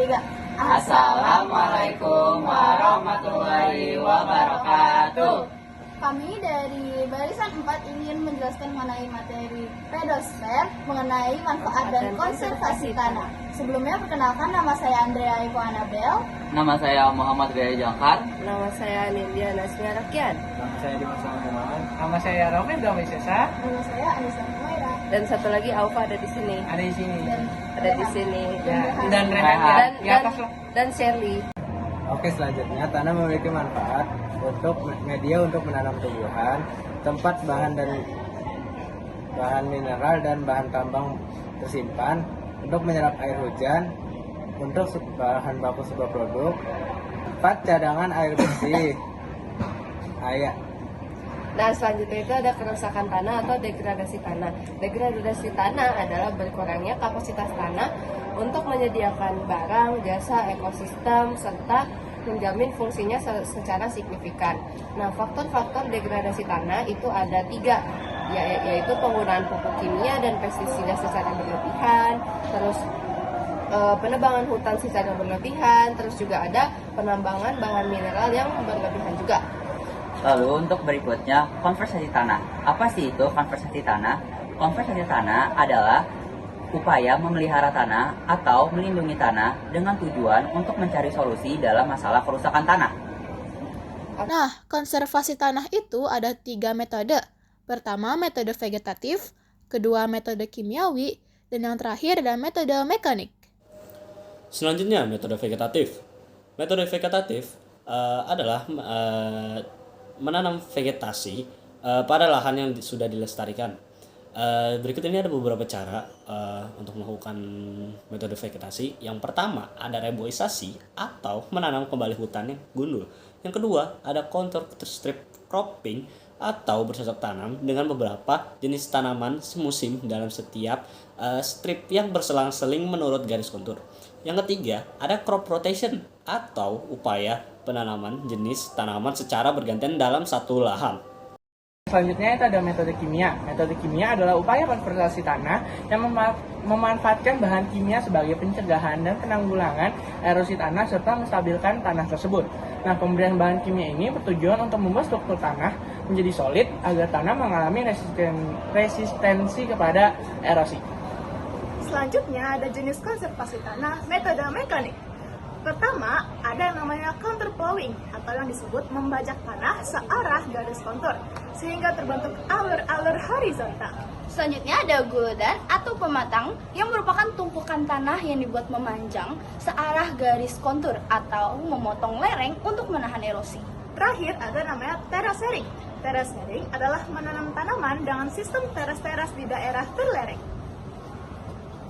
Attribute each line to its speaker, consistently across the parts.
Speaker 1: 3.
Speaker 2: Assalamualaikum warahmatullahi wabarakatuh.
Speaker 1: Kami dari barisan 4 ingin menjelaskan mengenai materi pedosfer, mengenai manfaat dan konservasi tanah. Sebelumnya perkenalkan, nama saya Andrea Eko Anabel.
Speaker 2: Nama saya Muhammad Gaya Jongkar.
Speaker 3: Nama saya Nindya Nasmia Rakian.
Speaker 4: Nama saya Dimas Muhammad. Nama saya Romi Dami Sesa.
Speaker 1: Nama saya Anissa Humaira.
Speaker 3: Dan satu lagi Aufa ada di sini.
Speaker 4: Ada di sini.
Speaker 3: Ada di sini.
Speaker 4: Dan Rehan di atas lah.
Speaker 3: Dan Shirley.
Speaker 4: Oke, selanjutnya tanah memiliki manfaat untuk media untuk menanam tumbuhan, tempat bahan mineral dan bahan tambang tersimpan, untuk menyerap air hujan, untuk bahan baku sebuah produk, tempat cadangan air bersih.
Speaker 3: Nah, selanjutnya itu ada kerusakan tanah atau degradasi tanah. Degradasi tanah adalah berkurangnya kapasitas tanah untuk menyediakan barang, jasa, ekosistem, serta menjamin fungsinya secara signifikan. Nah, faktor-faktor degradasi tanah itu ada 3, yaitu penggunaan pupuk kimia dan pestisida secara berlebihan, terus penebangan hutan secara berlebihan, terus juga ada penambangan bahan mineral yang berlebihan juga.
Speaker 2: Lalu untuk berikutnya, konservasi tanah. Apa sih itu konservasi tanah? Konservasi tanah adalah upaya memelihara tanah atau melindungi tanah dengan tujuan untuk mencari solusi dalam masalah kerusakan tanah.
Speaker 5: Nah, konservasi tanah itu ada 3 metode. Pertama, metode vegetatif, kedua, metode kimiawi, dan yang terakhir adalah metode mekanik.
Speaker 6: Selanjutnya, metode vegetatif. Metode vegetatif adalah menanam vegetasi pada lahan yang sudah dilestarikan. Berikut ini ada beberapa cara untuk melakukan metode vegetasi. Yang pertama ada reboisasi atau menanam kembali hutan yang gundul. Yang kedua ada contour strip cropping atau bercocok tanam dengan beberapa jenis tanaman semusim dalam setiap strip yang berselang-seling menurut garis kontur. Yang ketiga ada crop rotation atau upaya penanaman jenis tanaman secara bergantian dalam satu lahan.
Speaker 4: Selanjutnya itu ada metode kimia. Metode kimia adalah upaya konservasi tanah yang memanfaatkan bahan kimia sebagai pencegahan dan penanggulangan erosi tanah serta menstabilkan tanah tersebut. Nah, pemberian bahan kimia ini bertujuan untuk membuat struktur tanah menjadi solid agar tanah mengalami resistensi kepada erosi.
Speaker 1: Selanjutnya ada jenis konservasi tanah, metode mekanik. Pertama, ada yang namanya counterplowing atau yang disebut membajak tanah searah garis kontur sehingga terbentuk alur-alur horizontal.
Speaker 7: Selanjutnya ada guludan atau pematang yang merupakan tumpukan tanah yang dibuat memanjang searah garis kontur atau memotong lereng untuk menahan erosi.
Speaker 1: Terakhir ada namanya terracering. Terracering adalah menanam tanaman dengan sistem teras-teras di daerah berlereng.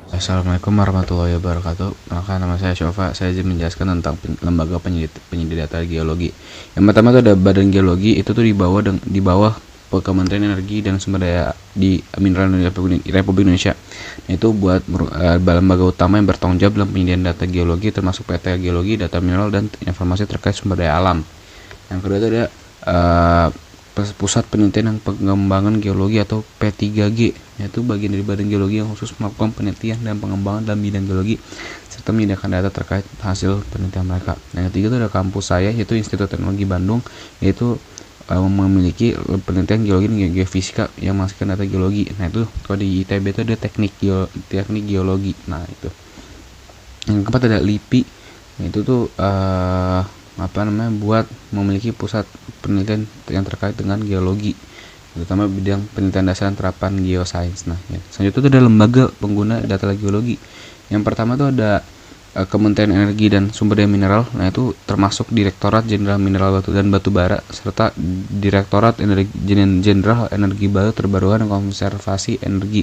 Speaker 8: Assalamualaikum warahmatullahi wabarakatuh. Nama saya Shofa. Saya izin menjelaskan tentang lembaga penyedia data geologi. Yang pertama itu ada Badan Geologi. Itu tuh di bawah Kementerian Energi dan Sumber Daya di Mineral Republik Indonesia. Itu buat lembaga utama yang bertanggung jawab dalam penyediaan data geologi, termasuk peta geologi, data mineral, dan informasi terkait sumber daya alam. Yang kedua itu ada Pusat Penelitian dan Pengembangan Geologi atau P3G, yaitu bagian dari Badan Geologi yang khusus melakukan penelitian dan pengembangan dalam bidang geologi serta menyediakan data terkait hasil penelitian mereka. Yang ketiga itu ada kampus saya, yaitu Institut Teknologi Bandung, yaitu memiliki penelitian geologi dan geofisika yang menghasilkan data geologi. Nah, itu kalau di ITB itu ada teknik geologi. Nah, itu. Yang keempat ada LIPI, itu tuh buat memiliki pusat penelitian yang terkait dengan geologi, terutama bidang penelitian dasar dan terapan geosains. Nah, ya. Selanjutnya itu ada lembaga pengguna data geologi. Yang pertama itu ada Kementerian Energi dan Sumber Daya Mineral. Nah, itu termasuk Direktorat Jenderal Mineral Batu dan Batubara serta Direktorat Jenderal Energi Baru Terbarukan dan Konservasi Energi,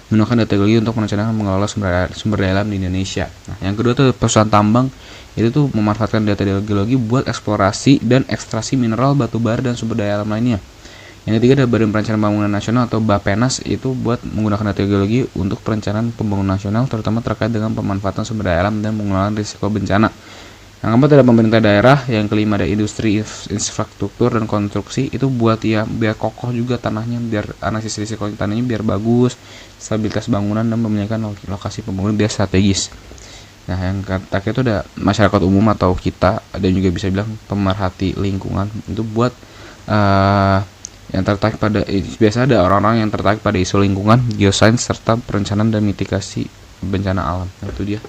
Speaker 8: menggunakan data geologi untuk merencanakan mengelola sumber daya alam di Indonesia. Nah, yang kedua itu perusahaan tambang. Itu tuh memanfaatkan data geologi buat eksplorasi dan ekstraksi mineral, batu bara, dan sumber daya alam lainnya. Yang ketiga ada Badan Perencanaan Pembangunan Nasional atau Bappenas, itu buat menggunakan data geologi untuk perencanaan pembangunan nasional, terutama terkait dengan pemanfaatan sumber daya alam dan pengelolaan risiko bencana. Yang keempat ada pemerintah daerah. Yang kelima ada industri, infrastruktur, dan konstruksi, itu buat ya biar kokoh juga tanahnya, biar analisis risiko tanahnya biar bagus, stabilitas bangunan, dan memiliki lokasi pembangunan biar strategis. Nah, yang terakhir itu ada masyarakat umum atau kita, ada juga bisa bilang pemerhati lingkungan. Itu buat yang tertarik pada biasa ada orang-orang yang tertarik pada isu lingkungan, geosains serta perencanaan dan mitigasi bencana alam. Nah, itu dia.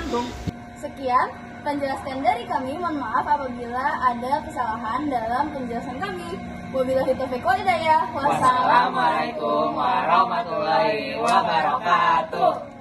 Speaker 7: Sekian penjelasan dari kami. Mohon maaf apabila ada kesalahan dalam penjelasan kami. Wabillahi taufiq wal hidayah. Wassalamualaikum warahmatullahi wabarakatuh.